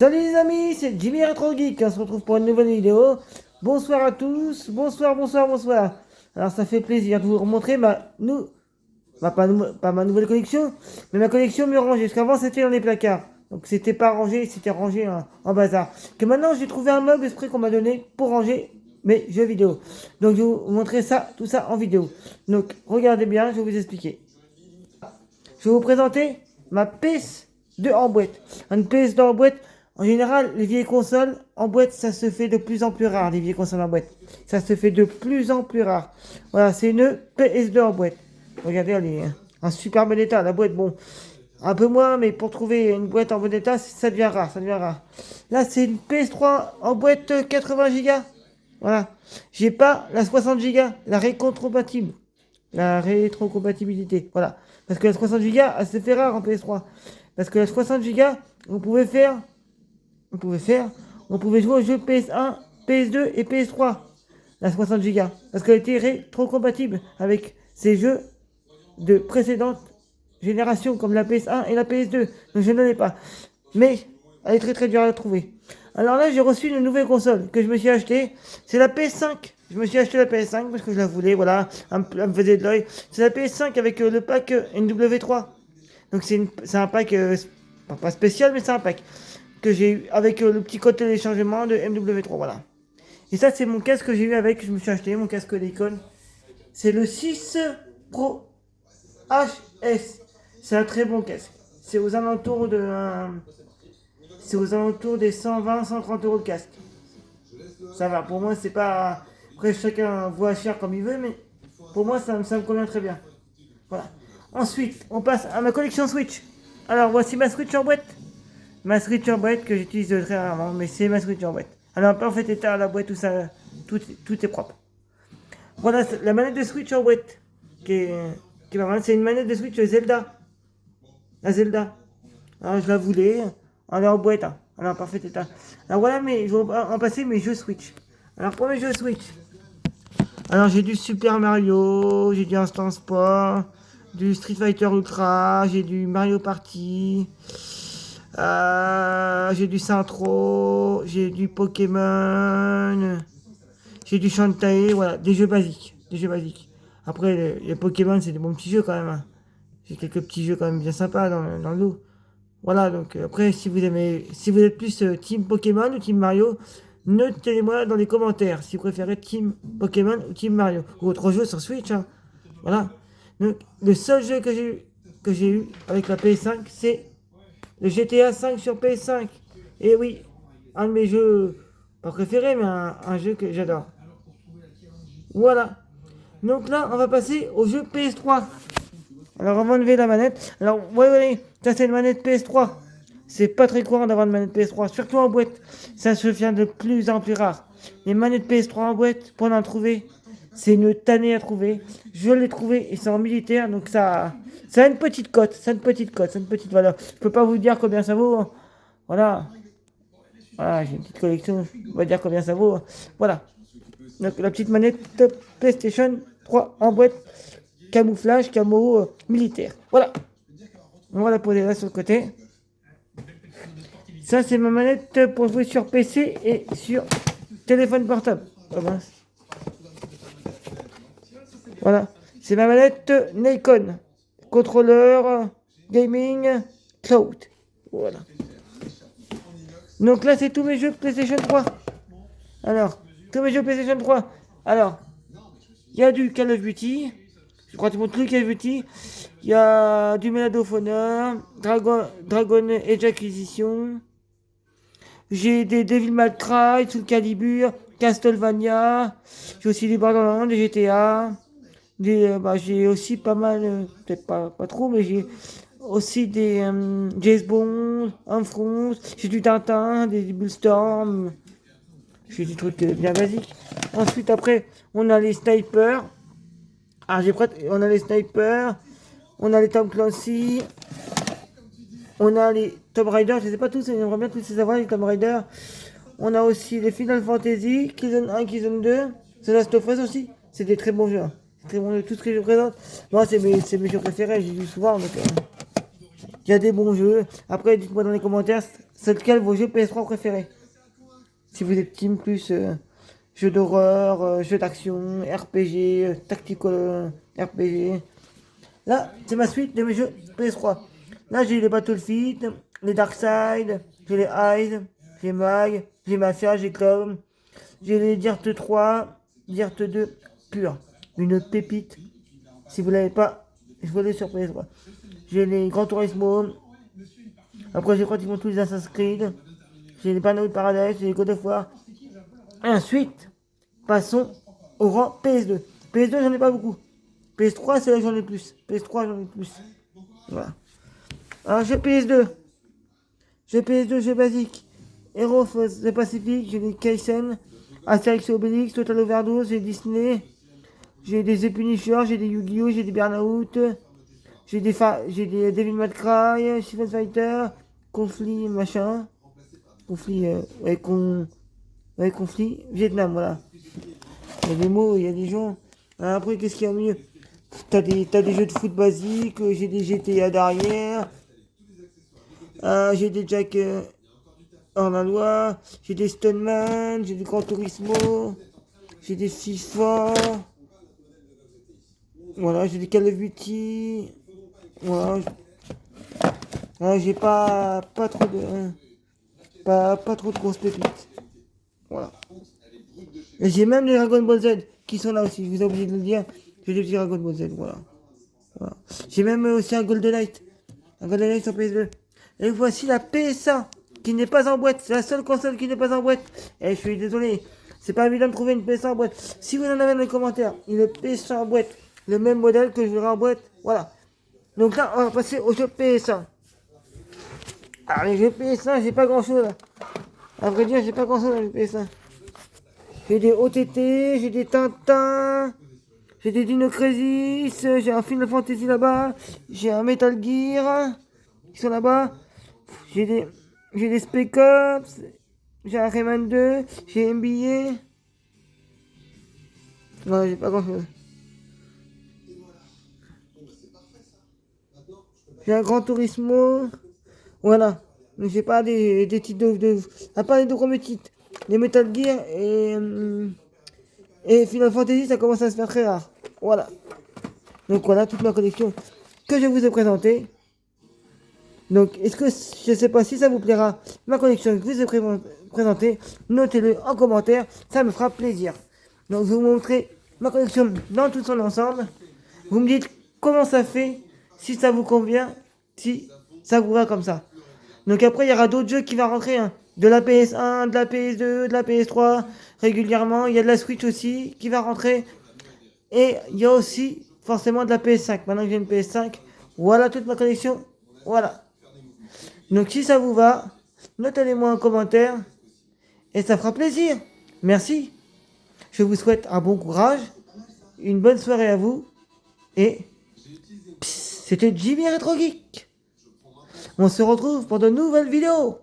Salut les amis, c'est Jimmy Retro Geek, on se retrouve pour une nouvelle vidéo. Bonsoir à tous, bonsoir. Alors ça fait plaisir de vous remontrer pas ma nouvelle collection, mais ma collection mieux rangée, parce qu'avant c'était dans les placards. Donc c'était pas rangé, c'était rangé en bazar. Que maintenant j'ai trouvé un meuble exprès qu'on m'a donné pour ranger mes jeux vidéo. Donc je vais vous montrer ça, tout ça en vidéo. Donc regardez bien, je vais vous expliquer. Je vais vous présenter ma PS2 en boîte. Une PS2 en boîte, en général, les vieilles consoles en boîte, ça se fait de plus en plus rare, les vieilles consoles en boîte. Ça se fait de plus en plus rare. Voilà, c'est une PS2 en boîte. Regardez, elle est en super bon état. La boîte, bon, un peu moins, mais pour trouver une boîte en bon état, ça devient rare, ça devient rare. Là, c'est une PS3 en boîte 80 Go. Voilà. J'ai pas la 60 Go, la rétrocompatible. La rétrocompatibilité. Voilà. Parce que la 60 Go, elle se fait rare en PS3. Parce que la 60 Go, on pouvait faire, on pouvait jouer aux jeux PS1, PS2 et PS3. La 60 Go. Parce qu'elle était rétrocompatible avec ces jeux de précédentes générations, comme la PS1 et la PS2. Donc je n'en ai pas. Mais elle est très très dure à trouver. Alors là, j'ai reçu une nouvelle console que je me suis acheté. C'est la PS5. Je me suis acheté la PS5 parce que je la voulais, voilà, elle me faisait de l'œil. C'est la PS5 avec le pack NW3. Donc c'est un pack, pas spécial, mais c'est un pack que j'ai eu avec le petit code téléchargement de MW3, voilà. Et ça, c'est mon casque que j'ai eu avec, je me suis acheté, mon casque d'Icon. C'est le 6 Pro HS. C'est un très bon casque. C'est aux alentours de... c'est aux alentours des 120-130 euros le casque. Ça va, pour moi, c'est pas... Après, chacun voit cher comme il veut, mais pour moi, ça me convient très bien. Voilà. Ensuite, on passe à ma collection Switch. Alors, voici ma Switch en boîte. Ma Switch en boîte que j'utilise très rarement, mais c'est ma Switch en boîte. Alors, en parfait état, la boîte, tout est propre. Voilà la manette de Switch en boîte. Qui est pas mal. C'est une manette de Switch Zelda. La Zelda. Alors, je la voulais. Elle est en boîte. Hein. Elle est en parfait état. Alors, voilà, mais je vais en passer mes jeux Switch. Alors, pour mes jeux Switch. Alors, j'ai du Super Mario. J'ai du Instant Sport. Du Street Fighter Ultra. J'ai du Mario Party. J'ai du Centro. J'ai du Pokémon. J'ai du Shantae. Voilà, des jeux basiques. Des jeux basiques. Après, les Pokémon, c'est des bons petits jeux quand même. Hein. J'ai quelques petits jeux quand même bien sympas dans le lot. Voilà, donc après, si vous êtes plus Team Pokémon ou Team Mario, notez-moi dans les commentaires si vous préférez Team Pokémon ou Team Mario. Ou autre jeu sur Switch, hein. Voilà. Donc, le seul jeu que j'ai eu avec la PS5, c'est le GTA 5 sur PS5. Et oui, un de mes jeux, pas préférés, mais un jeu que j'adore. Voilà. Donc là, on va passer au jeu PS3. Alors, on va enlever la manette. Alors, ouais, ça c'est une manette PS3. C'est pas très courant d'avoir une manette PS3, surtout en boîte. Ça se devient de plus en plus rare. Les manettes PS3 en boîte, pour en trouver, c'est une tannée à trouver. Je l'ai trouvé et c'est en militaire, donc ça a une petite cote, ça a une petite valeur. Je peux pas vous dire combien ça vaut. Hein. Voilà. Voilà, j'ai une petite collection, on va dire combien ça vaut. Hein. Voilà. Donc la petite manette PlayStation 3 en boîte, camouflage, camo militaire. Voilà. On va la poser là sur le côté. Ça, c'est ma manette pour jouer sur PC et sur téléphone portable. Oh mince. Voilà. C'est ma manette Nikon. Contrôleur, gaming, cloud. Voilà. Donc là, c'est tous mes jeux PlayStation 3. Alors, tous mes jeux PlayStation 3. Alors, il y a du Call of Duty. Je crois que c'est mon truc Call of Duty. Il y a du Medal of Honor, Dragon Age Acquisition. J'ai des Devil May Cry, Soul Calibur, Castlevania. J'ai aussi des Borderlands, des GTA. J'ai aussi pas mal, peut-être pas trop, mais j'ai aussi des James Bond, Front. J'ai du Tintin, des Bullstorm. J'ai des trucs bien basiques. Ensuite, après, on a les snipers. On a les snipers. On a les Tom Clancy. On a les Tomb Raider, je ne sais pas tous, j'aimerais bien tous les savoir, les Tomb Raider. On a aussi les Final Fantasy, Killzone 1, Killzone 2, The Last of Us aussi. C'est des très bons jeux. Hein. Très bons jeux, tout ce que je présente. Moi, c'est mes jeux préférés, j'ai vu souvent. Donc, il y a des bons jeux. Après, dites-moi dans les commentaires c'est lequel vos jeux PS3 préférés. Si vous êtes team plus jeux d'horreur, jeux d'action, RPG, tactical RPG. Là, c'est ma suite de mes jeux PS3. Là, j'ai les Battlefield, les Darkside, j'ai les Hive, j'ai Mag, j'ai Mafia, j'ai Clown, j'ai les Dirt 3, Dirt 2 pur. Une pépite. Si vous l'avez pas, je vous l'ai sur PS3. J'ai les Gran Turismo. Après, j'ai pratiquement tous les Assassin's Creed. J'ai les Burnout Paradise, j'ai les God of War. Ensuite, passons au rang PS2. PS2, j'en ai pas beaucoup. PS3, c'est là que j'en ai plus. PS3, j'en ai plus. Voilà. Alors, j'ai PS2. J'ai PS2, j'ai Basic. Hero of the Pacific, j'ai les Kaisen, Asterix et Obélix, Total Overdose, j'ai Disney. J'ai des The Punisher, j'ai des Yu-Gi-Oh, j'ai des Burnout. J'ai des Devil May Cry, Street Fighter, Conflit, machin. Conflit, conflit, Vietnam, voilà. Il y a des mots, il y a des gens. Après, qu'est-ce qu'il y a au milieu? T'as des jeux de foot basiques, j'ai des GTA derrière, j'ai des Jack hors la loi, j'ai des Stoneman, j'ai des Gran Turismo, j'ai des FIFA, voilà, j'ai des Call of Duty, voilà. J'ai pas trop de pas trop de grosses pépites, voilà. Et j'ai même les Dragon Ball Z qui sont là aussi, je vous ai oublié de le dire, j'ai des petits Dragon Ball Z, voilà. Voilà. J'ai même aussi un Golden Light sur PS2. Et voici la PS1 qui n'est pas en boîte. C'est la seule console qui n'est pas en boîte. Et je suis désolé, c'est pas évident de trouver une PS1 en boîte. Si vous en avez dans les commentaires, une PS1 en boîte, le même modèle que je verrai en boîte, voilà. Donc là, on va passer au jeu PS1. Alors les jeux PS1, j'ai pas grand chose là. À vrai dire, j'ai pas grand chose dans les PS1. J'ai des OTT, j'ai des Tintin. J'ai des Dino Crisis, j'ai un Final Fantasy là-bas, j'ai un Metal Gear qui sont là-bas, j'ai des Spec Ops, j'ai un Rayman 2, j'ai NBA. Non, j'ai pas grand chose. J'ai un Gran Turismo. Voilà. Mais j'ai pas des titres à part les deux premiers titres. Les Metal Gear et Final Fantasy, ça commence à se faire très rare. Voilà. Donc voilà toute ma collection que je vous ai présentée. Donc est-ce que je sais pas si ça vous plaira, ma collection que je vous ai présentée, notez-le en commentaire, ça me fera plaisir. Donc je vais vous montrer ma collection dans tout son ensemble. Vous me dites comment ça fait, si ça vous convient, si ça vous va comme ça. Donc après il y aura d'autres jeux qui vont rentrer, hein. De la PS1, de la PS2, de la PS3, régulièrement. Il y a de la Switch aussi qui va rentrer. Et il y a aussi forcément de la PS5. Maintenant que j'ai une PS5, voilà toute ma collection. Voilà. Donc si ça vous va, notez-le-moi en commentaire. Et ça fera plaisir. Merci. Je vous souhaite un bon courage. Une bonne soirée à vous. Et c'était Jimmy Retro Geek. On se retrouve pour de nouvelles vidéos.